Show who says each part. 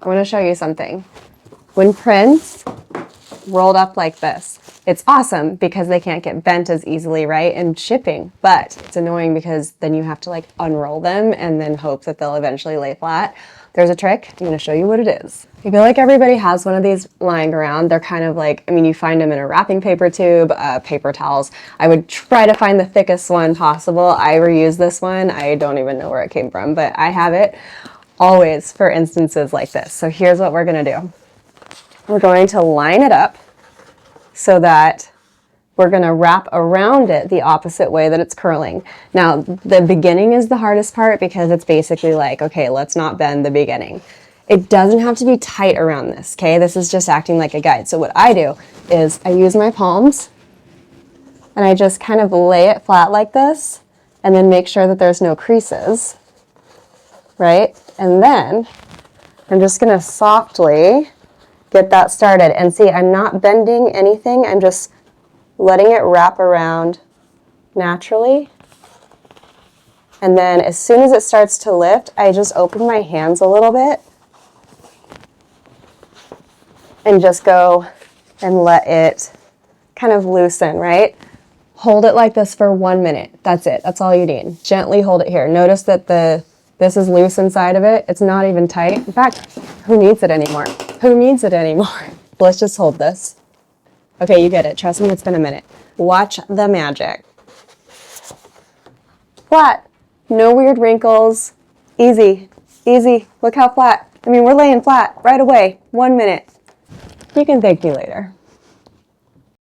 Speaker 1: I want to show you something. When prints rolled up like this, it's awesome because they can't get bent as easily, right, in shipping. But it's annoying because then you have to like unroll them and then hope that they'll eventually lay flat. There's a trick. I'm going to show you what it is. I feel like everybody has one of these lying around. They're kind of like, I mean, you find them in a wrapping paper tube, paper towels. I would try to find the thickest one possible. I reuse this one. I don't even know where it came from, but I have it always for instances like this. So here's what we're going to do. We're going to line it up so that we're going to wrap around it the opposite way that it's curling. Now, the beginning is the hardest part because it's basically like, okay, let's not bend the beginning. It doesn't have to be tight around this, okay? This is just acting like a guide. So what I do is I use my palms and I just kind of lay it flat like this and then make sure that there's no creases, right? And then I'm just going to softly get that started. And see, I'm not bending anything. I'm just letting it wrap around naturally. And then as soon as it starts to lift, I just open my hands a little bit and just go and let it kind of loosen, right? Hold it like this for 1 minute. That's it. That's all you need. Gently hold it here. Notice that this is loose inside of it. It's not even tight. In fact, who needs it anymore? Who needs it anymore? Let's just hold this. Okay, you get it. Trust me, it's been a minute. Watch the magic. Flat. No weird wrinkles. Easy. Easy. Look how flat. I mean, we're laying flat right away. 1 minute. You can thank me later.